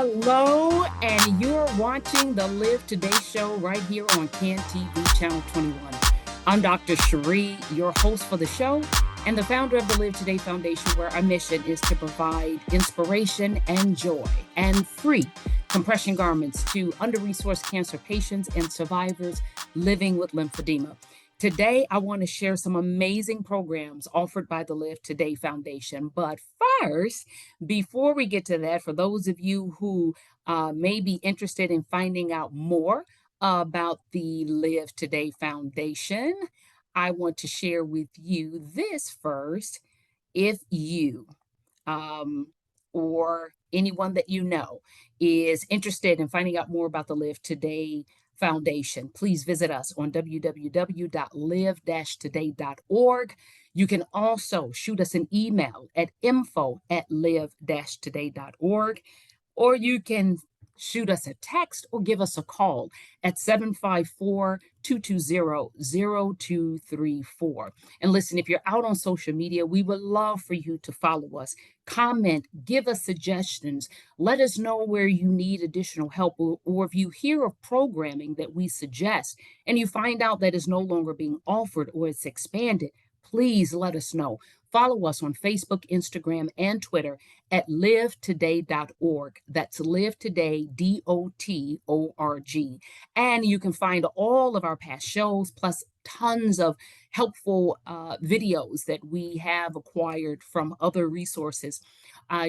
Hello, and you're watching the Live Today show right here on CAN TV Channel 21. I'm Dr. Cherie, your host for the show, and the founder of the Live Today Foundation, where our mission is to provide inspiration and joy and free compression garments to under-resourced cancer patients and survivors living with lymphedema. Today, I want to share some amazing programs offered by the Live Today Foundation. But first, before we get to that, for those of you who may be interested in finding out more about the Live Today Foundation, I want to share with you this first. If you um, or anyone that you know is interested in finding out more about the Live Today Foundation, please visit us on www.live-today.org. You can also shoot us an email at info@live-today.org, or you can shoot us a text or give us a call at 754-220-0234. And listen, if you're out on social media, we would love for you to follow us, comment, give us suggestions, let us know where you need additional help, or if you hear of programming that we suggest and you find out that is no longer being offered or it's expanded, please let us know. Follow us on Facebook, Instagram, and Twitter at livetoday.org. That's livetoday.org. And you can find all of our past shows, plus tons of helpful videos that we have acquired from other resources.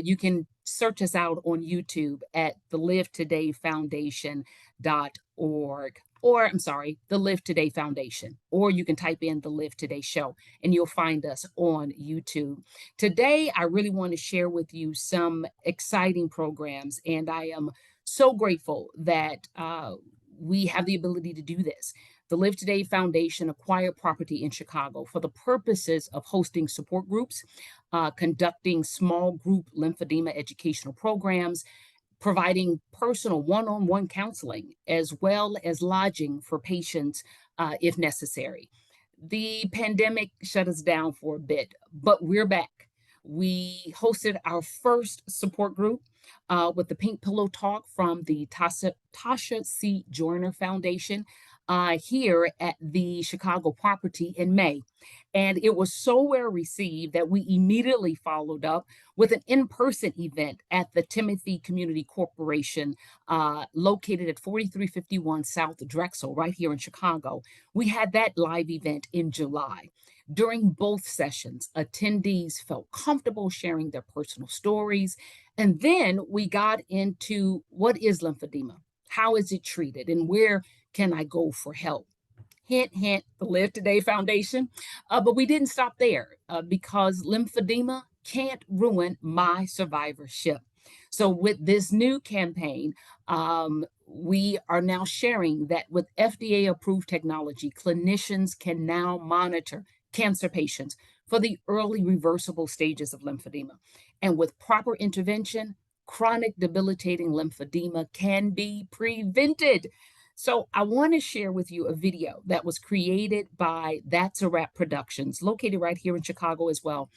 You can search us out on YouTube at the Live Today Foundation.org. Or, I'm sorry, the Live Today Foundation. Or you can type in the Live Today Show and you'll find us on YouTube. Today, I really want to share with you some exciting programs, and I am so grateful that we have the ability to do this. The Live Today Foundation acquired property in Chicago for the purposes of hosting support groups, conducting small group lymphedema educational programs, providing personal one-on-one counseling, as well as lodging for patients if necessary. The pandemic shut us down for a bit, but we're back. We hosted our first support group with the Pink Pillow Talk from the Tasha C. Joyner Foundation here at the Chicago property in May. And it was so well received that we immediately followed up with an in-person event at the Timothy Community Corporation, located at 4351 South Drexel, right here in Chicago. We had that live event in July. During both sessions, attendees felt comfortable sharing their personal stories. And then we got into what is lymphedema, how is it treated, and where can I go for help? Hint, hint, the Live Today Foundation. But we didn't stop there because lymphedema can't ruin my survivorship. So, with this new campaign, we are now sharing that with FDA approved technology, clinicians can now monitor cancer patients for the early reversible stages of lymphedema. And with proper intervention, chronic debilitating lymphedema can be prevented. So I want to share with you a video that was created by That's a Wrap Productions, located right here in Chicago as well.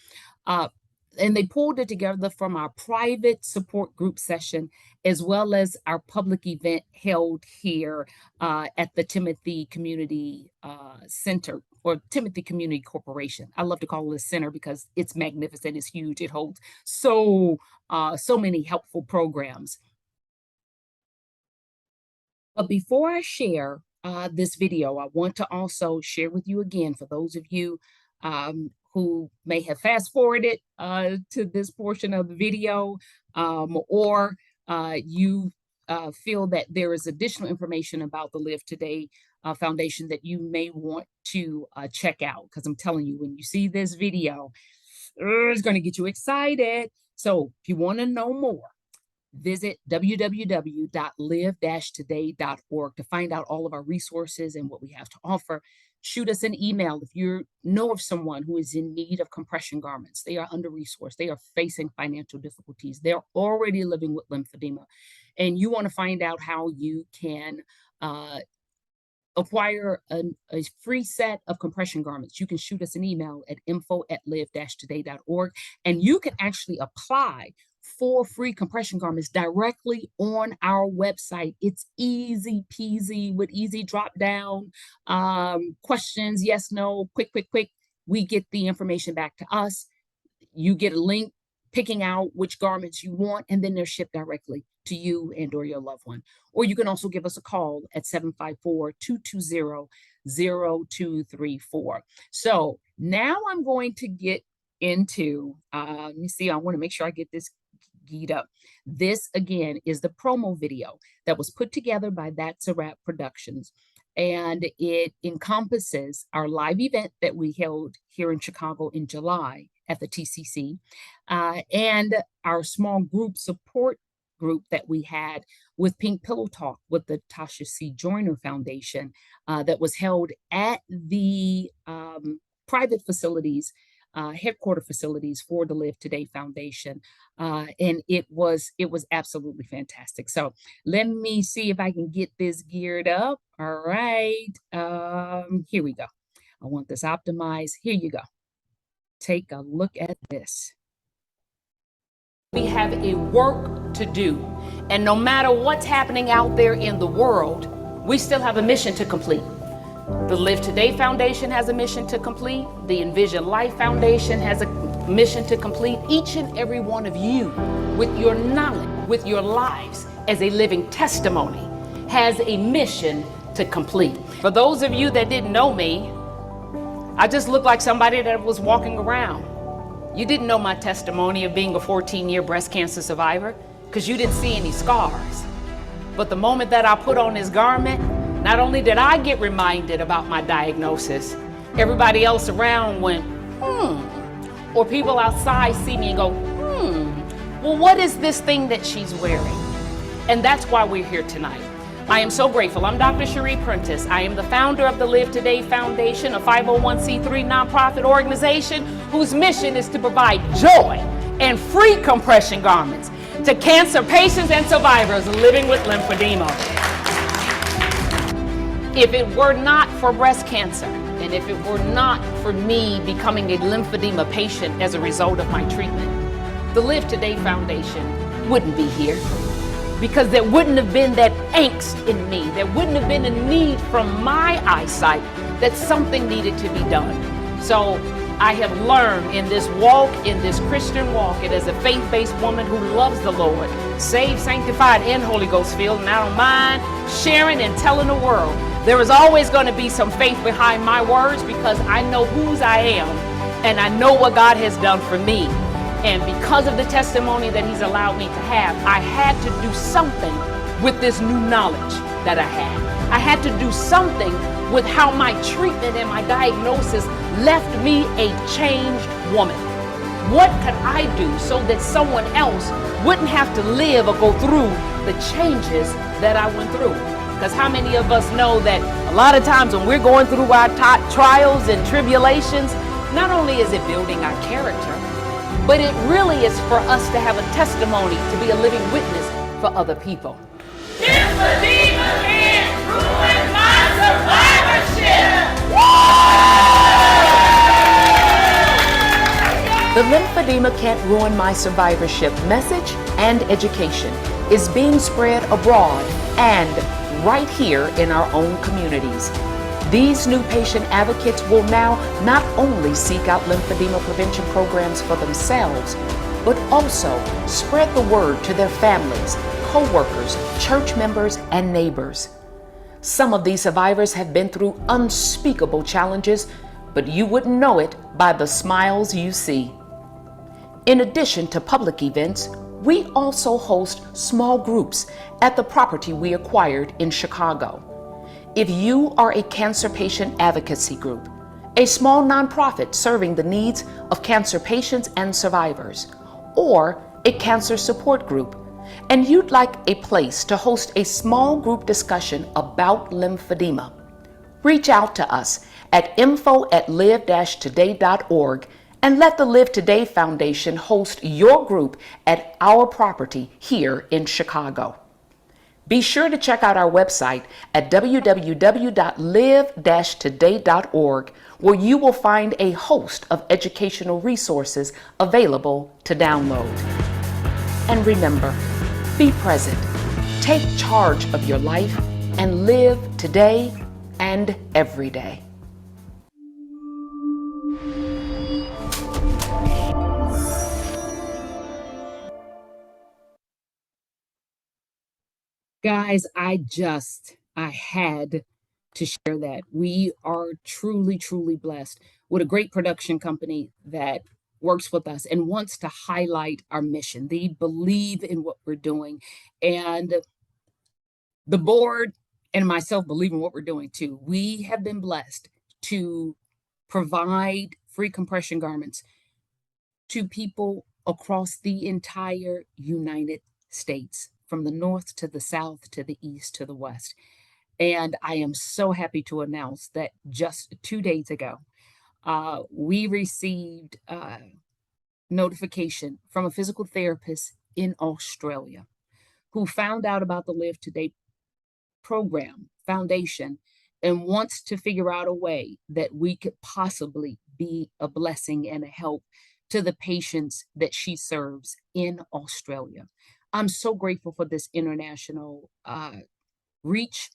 And they pulled it together from our private support group session, as well as our public event held here at the Timothy Community Center, or Timothy Community Corporation. I love to call it a center because it's magnificent, it's huge, it holds so many helpful programs. But before I share this video, I want to also share with you again, for those of you who may have fast forwarded to this portion of the video, or you feel that there is additional information about the Live Today Foundation that you may want to check out. Because I'm telling you, when you see this video, it's going to get you excited. So if you want to know more, visit www.live-today.org to find out all of our resources and what we have to offer. Shoot us an email if you know of someone who is in need of compression garments. They are under-resourced. They are facing financial difficulties. They're already living with lymphedema. And you want to find out how you can acquire a free set of compression garments. You can shoot us an email at info@live-today.org, and you can actually apply 4 free compression garments directly on our website. It's easy peasy with easy drop down questions, yes, no, quick, quick, quick. We get the information back to us. You get a link picking out which garments you want, and then they're shipped directly to you and or your loved one. Or you can also give us a call at 754-220-0234. So now I'm going to get into, let me see, I want to make sure I get this geed up. This again is the promo video that was put together by That's a Wrap Productions. And it encompasses our live event that we held here in Chicago in July at the TCC, and our small group support group that we had with Pink Pillow Talk with the Tasha C. Joyner Foundation, that was held at the private facilities, headquarter facilities for the Live Today Foundation. And it was absolutely fantastic. So let me see if I can get this geared up. All right. Here we go. I want this optimized. Here you go. Take a look at this. We have a work to do. And no matter what's happening out there in the world, we still have a mission to complete. The Live Today Foundation has a mission to complete. The Envision Life Foundation has a mission to complete. Each and every one of you, with your knowledge, with your lives as a living testimony, has a mission to complete. For those of you that didn't know me, I just looked like somebody that was walking around. You didn't know my testimony of being a 14-year breast cancer survivor because you didn't see any scars. But the moment that I put on this garment, not only did I get reminded about my diagnosis, everybody else around went, or people outside see me and go, well, what is this thing that she's wearing? And that's why we're here tonight. I am so grateful. I'm Dr. Cherie Prentice. I am the founder of the Live Today Foundation, a 501c3 nonprofit organization whose mission is to provide joy and free compression garments to cancer patients and survivors living with lymphedema. If it were not for breast cancer, and if it were not for me becoming a lymphedema patient as a result of my treatment, the Live Today Foundation wouldn't be here, because there wouldn't have been that angst in me. There wouldn't have been a need from my eyesight that something needed to be done. So I have learned in this walk, in this Christian walk, and as a faith-based woman who loves the Lord, saved, sanctified, and Holy Ghost filled, and I don't mind sharing and telling the world, there is always going to be some faith behind my words, because I know whose I am and I know what God has done for me. And because of the testimony that He's allowed me to have, I had to do something with this new knowledge that I had. I had to do something with how my treatment and my diagnosis left me a changed woman. What could I do so that someone else wouldn't have to live or go through the changes that I went through? Because how many of us know that a lot of times when we're going through our trials and tribulations, not only is it building our character, but it really is for us to have a testimony, to be a living witness for other people. Lymphedema can't ruin my survivorship! The Lymphedema Can't Ruin My Survivorship message and education is being spread abroad and right here in our own communities. These new patient advocates will now not only seek out lymphedema prevention programs for themselves, but also spread the word to their families, co-workers, church members, and neighbors. Some of these survivors have been through unspeakable challenges, but you wouldn't know it by the smiles you see. In addition to public events, we also host small groups at the property we acquired in Chicago. If you are a cancer patient advocacy group, a small nonprofit serving the needs of cancer patients and survivors, or a cancer support group, and you'd like a place to host a small group discussion about lymphedema, reach out to us at info@live-today.org and let the Live Today Foundation host your group at our property here in Chicago. Be sure to check out our website at www.live-today.org, where you will find a host of educational resources available to download. And remember, be present, take charge of your life, and live today and every day. Guys, I had to share that. We are truly, truly blessed with a great production company that works with us and wants to highlight our mission. They believe in what we're doing. And the board and myself believe in what we're doing too. We have been blessed to provide free compression garments to people across the entire United States, from the north to the south to the east to the west. And I am so happy to announce that just 2 days ago, we received notification from a physical therapist in Australia who found out about the Live Today program foundation and wants to figure out a way that we could possibly be a blessing and a help to the patients that she serves in Australia. I'm so grateful for this international reach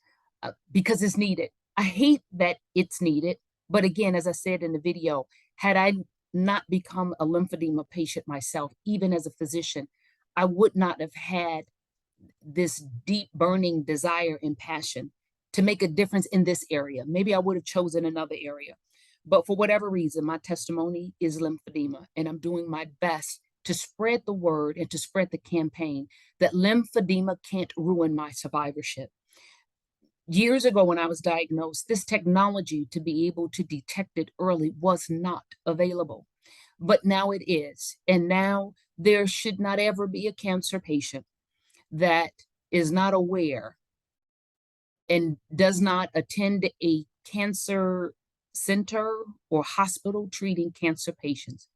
because it's needed. I hate that it's needed, but again, as I said in the video, had I not become a lymphedema patient myself, even as a physician, I would not have had this deep burning desire and passion to make a difference in this area. Maybe I would have chosen another area. But for whatever reason, my testimony is lymphedema, and I'm doing my best to spread the word and to spread the campaign that lymphedema can't ruin my survivorship. Years ago, when I was diagnosed, this technology to be able to detect it early was not available. But now it is. And now there should not ever be a cancer patient that is not aware and does not attend a cancer center or hospital treating cancer patients.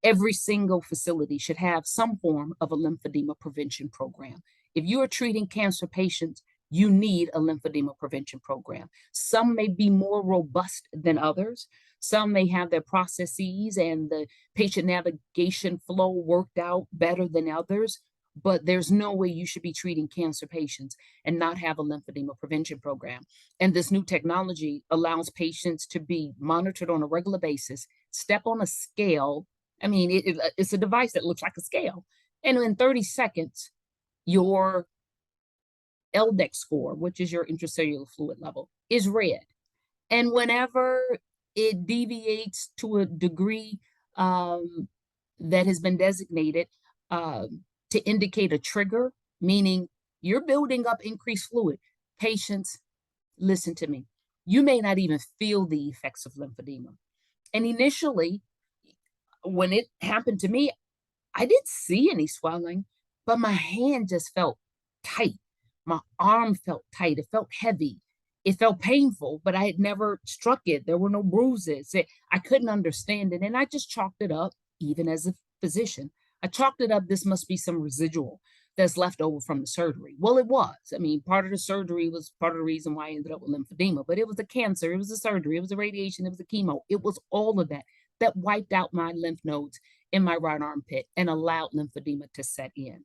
Every single facility should have some form of a lymphedema prevention program. If you are treating cancer patients, you need a lymphedema prevention program. Some may be more robust than others. Some may have their processes and the patient navigation flow worked out better than others, but there's no way you should be treating cancer patients and not have a lymphedema prevention program. And this new technology allows patients to be monitored on a regular basis, step on a scale. I mean, it's a device that looks like a scale. And in 30 seconds, your LDEX score, which is your intracellular fluid level, is red. And whenever it deviates to a degree that has been designated to indicate a trigger, meaning you're building up increased fluid, patients, listen to me. You may not even feel the effects of lymphedema. And initially, when it happened to me, I didn't see any swelling, but my hand just felt tight. My arm felt tight. It felt heavy. It felt painful, but I had never struck it. There were no bruises. I couldn't understand it. And I just chalked it up, even as a physician. I chalked it up. This must be some residual that's left over from the surgery. Well, it was. I mean, part of the surgery was part of the reason why I ended up with lymphedema, but it was a cancer, it was a surgery, it was a radiation, it was a chemo. It was all of that that wiped out my lymph nodes in my right armpit and allowed lymphedema to set in.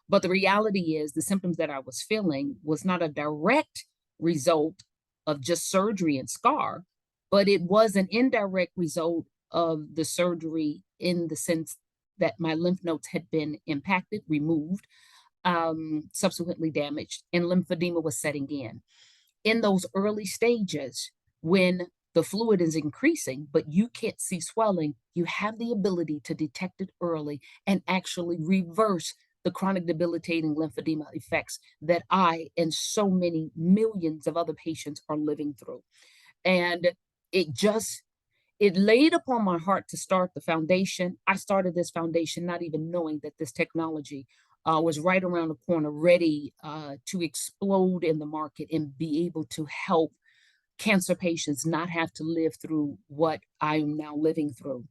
But the reality is the symptoms that I was feeling was not a direct result of just surgery and scar, but it was an indirect result of the surgery in the sense that my lymph nodes had been impacted, removed, subsequently damaged, and lymphedema was setting in. In those early stages, when the fluid is increasing, but you can't see swelling, you have the ability to detect it early and actually reverse the chronic debilitating lymphedema effects that I and so many millions of other patients are living through. And it just it laid upon my heart to start the foundation. I started this foundation not even knowing that this technology was right around the corner, ready to explode in the market and be able to help cancer patients not have to live through what I am now living through.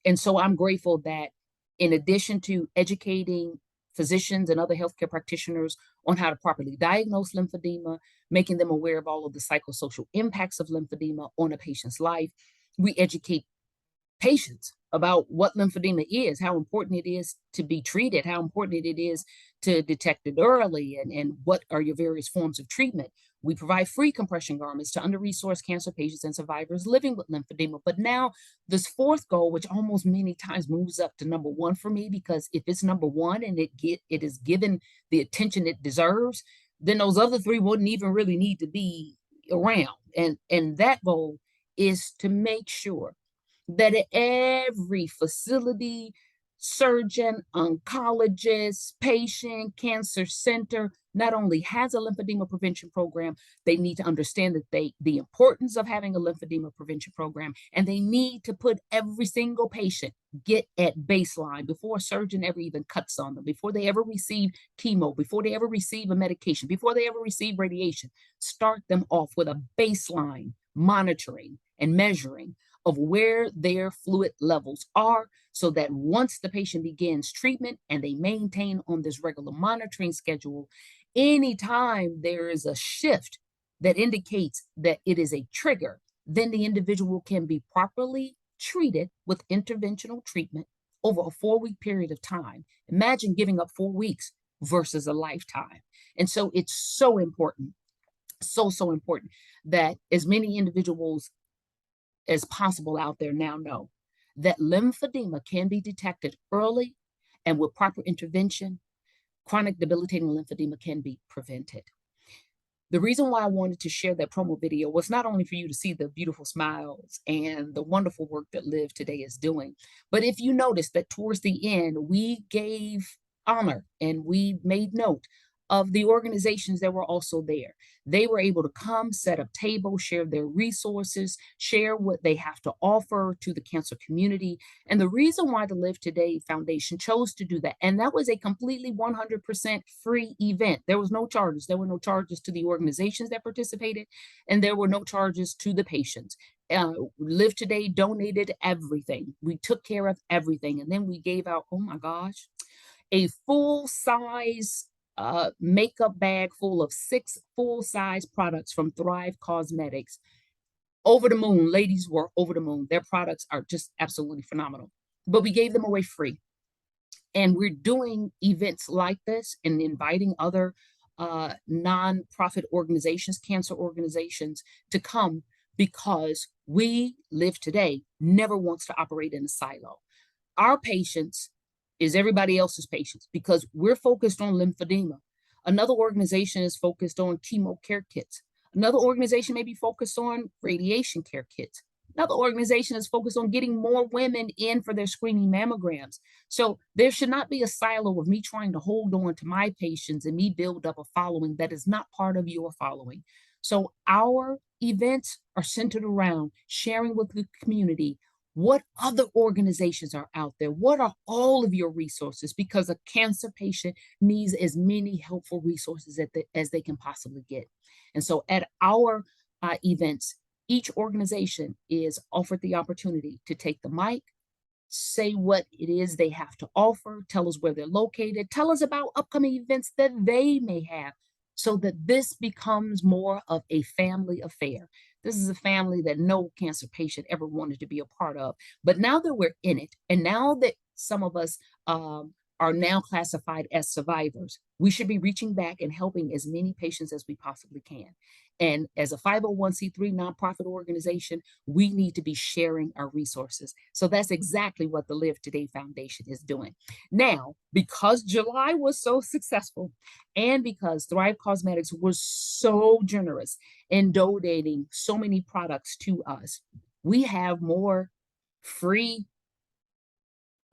And so I'm grateful that in addition to educating physicians and other healthcare practitioners on how to properly diagnose lymphedema, making them aware of all of the psychosocial impacts of lymphedema on a patient's life, we educate patients about what lymphedema is, how important it is to be treated, how important it is to detect it early, and what are your various forms of treatment. We provide free compression garments to under-resourced cancer patients and survivors living with lymphedema. But now, this fourth goal, which almost many times moves up to number one for me, because if it's number one and it is given the attention it deserves, then those other three wouldn't even really need to be around. And that goal is to make sure that at every facility, surgeon, oncologist, patient, cancer center not only has a lymphedema prevention program, they need to understand that the importance of having a lymphedema prevention program, and they need to put every single patient get at baseline before a surgeon ever even cuts on them, before they ever receive chemo, before they ever receive a medication, before they ever receive radiation. Start them off with a baseline monitoring and measuring of where their fluid levels are, so that once the patient begins treatment and they maintain on this regular monitoring schedule, anytime there is a shift that indicates that it is a trigger, then the individual can be properly treated with interventional treatment over a 4-week period of time. Imagine giving up 4 weeks versus a lifetime. And so it's so important, so important, that as many individuals as possible out there now know that lymphedema can be detected early, and with proper intervention, chronic debilitating lymphedema can be prevented. The reason why I wanted to share that promo video was not only for you to see the beautiful smiles and the wonderful work that Live Today is doing, but if you notice that towards the end, we gave honor and we made note of the organizations that were also there. They were able to come, set up tables, share their resources, share what they have to offer to the cancer community. And the reason why the Live Today Foundation chose to do that, and that was a completely 100% free event. There was no charges. There were no charges to the organizations that participated, and there were no charges to the patients. Live Today donated everything. We took care of everything. And then we gave out, oh my gosh, a full size makeup bag full of 6 full-size products from Thrive Cosmetics. Over the moon. Ladies were over the moon. Their products are just absolutely phenomenal. But we gave them away free. And we're doing events like this and inviting other nonprofit organizations, cancer organizations, to come, because we Live Today never wants to operate in a silo. Our patients is everybody else's patients, because we're focused on lymphedema. Another organization is focused on chemo care kits. Another organization may be focused on radiation care kits. Another organization is focused on getting more women in for their screening mammograms. So there should not be a silo of me trying to hold on to my patients and me build up a following that is not part of your following. So our events are centered around sharing with the community what other organizations are out there. What are all of your resources? Because a cancer patient needs as many helpful resources as they can possibly get. And so at our events, each organization is offered the opportunity to take the mic, say what it is they have to offer, tell us where they're located, tell us about upcoming events that they may have, so that this becomes more of a family affair. This is a family that no cancer patient ever wanted to be a part of. But now that we're in it, and now that some of us are now classified as survivors, we should be reaching back and helping as many patients as we possibly can. And as a 501c3 nonprofit organization, we need to be sharing our resources. So that's exactly what the Live Today Foundation is doing. Now, because July was so successful, and because Thrive Cosmetics was so generous in donating so many products to us, we have more free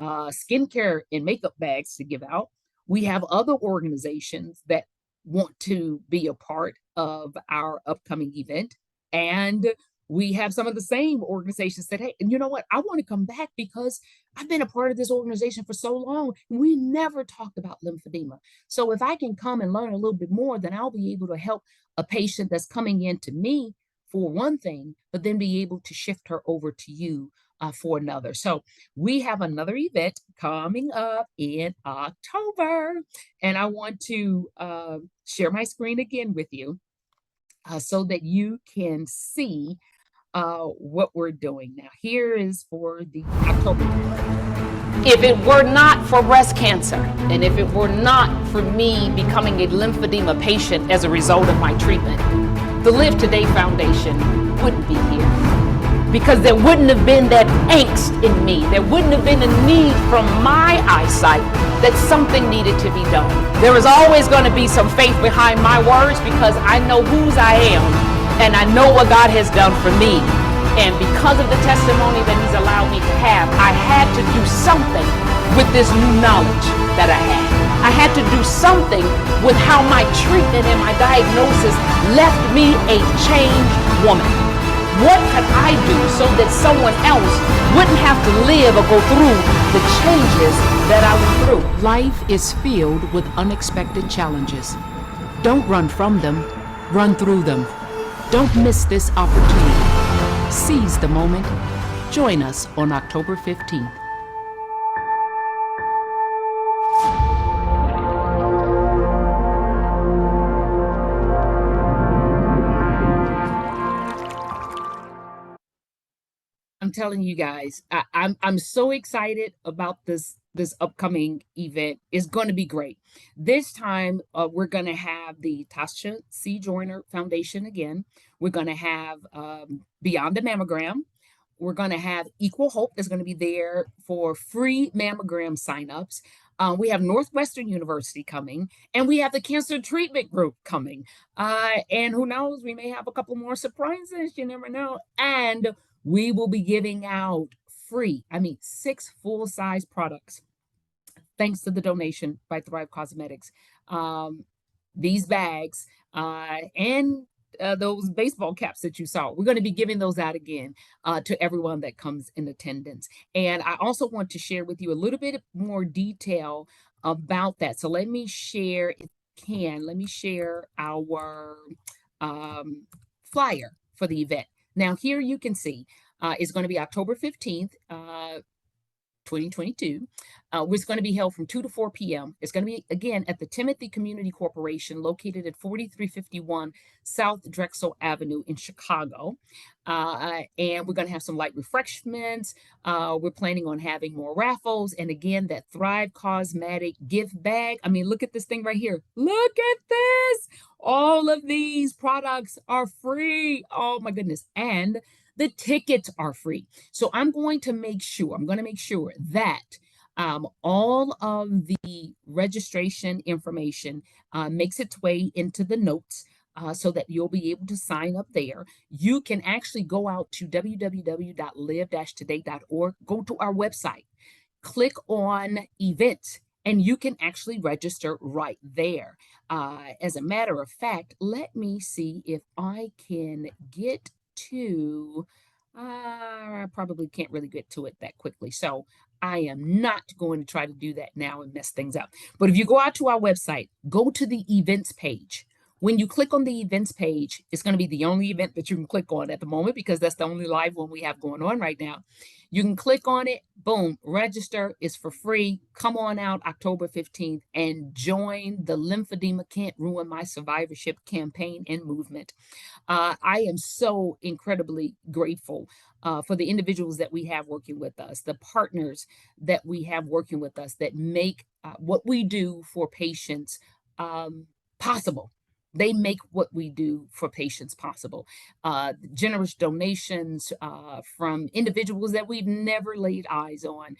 skincare and makeup bags to give out. We have other organizations that want to be a part of our upcoming event. And we have some of the same organizations that, hey, and you know what? I want to come back because I've been a part of this organization for so long. We never talked about lymphedema. So if I can come and learn a little bit more, then I'll be able to help a patient that's coming in to me for one thing, but then be able to shift her over to you for another. So we have another event coming up in October, and I want to share my screen again with you so that you can see what we're doing now. Here is for the October. If it were not for breast cancer, and if it were not for me becoming a lymphedema patient as a result of my treatment, the Live Today Foundation wouldn't be here. Because there wouldn't have been that angst in me. There wouldn't have been a need from my eyesight that something needed to be done. There is always going to be some faith behind my words because I know whose I am and I know what God has done for me. And because of the testimony that He's allowed me to have, I had to do something with this new knowledge that I had. I had to do something with how my treatment and my diagnosis left me a changed woman. What could I do so that someone else wouldn't have to live or go through the changes that I went through? Life is filled with unexpected challenges. Don't run from them, run through them. Don't miss this opportunity. Seize the moment. Join us on October 15th. I'm telling you guys, I'm so excited about this upcoming event. It's going to be great. This time, we're going to have the Tasha C. Joyner Foundation again. We're going to have Beyond the Mammogram. We're going to have Equal Hope that's going to be there for free mammogram signups. We have Northwestern University coming, and we have the Cancer Treatment Group coming. And who knows, we may have a couple more surprises. You never know. And we will be giving out free, 6 full-size products, thanks to the donation by Thrive Cosmetics. These bags and those baseball caps that you saw, we're going to be giving those out again to everyone that comes in attendance. And I also want to share with you a little bit more detail about that. So let me share, if I can, let me share our flyer for the event. Now, here you can see it's going to be October 15th, 2022. It's going to be held from 2 to 4 p.m. It's going to be, again, at the Timothy Community Corporation, located at 4351 South Drexel Avenue in Chicago. And we're going to have some light refreshments. We're planning on having more raffles. And again, that Thrive Cosmetic gift bag. Look at this thing right here. Look at this. All of these products are free. Oh, my goodness. And the tickets are free. So I'm going to make sure that all of the registration information makes its way into the notes so that you'll be able to sign up there. You can actually go out to www.live-today.org, go to our website, click on events, and you can actually register right there. As a matter of fact, let me see if I can get to, I probably can't really get to it that quickly. So I am not going to try to do that now and mess things up. But if you go out to our website, go to the events page. When you click on the events page, it's going to be the only event that you can click on at the moment because that's the only live one we have going on right now. You can click on it, boom, register. It's for free. Come on out October 15th and join the Lymphedema Can't Ruin My Survivorship campaign and movement. I am so incredibly grateful for the individuals that we have working with us, the partners that we have working with us that make what we do for patients possible. They make what we do for patients possible. Generous donations from individuals that we've never laid eyes on,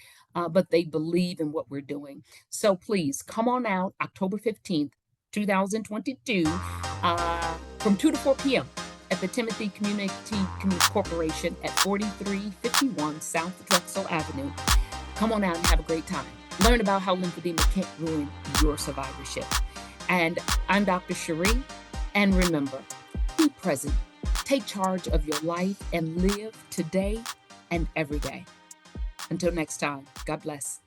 but they believe in what we're doing. So please come on out October 15th, 2022, from 2 to 4 p.m. at the Timothy Community Corporation at 4351 South Drexel Avenue. Come on out and have a great time. Learn about how lymphedema can't ruin your survivorship. And I'm Dr. Cherie, and remember, be present, take charge of your life, and live today and every day. Until next time, God bless.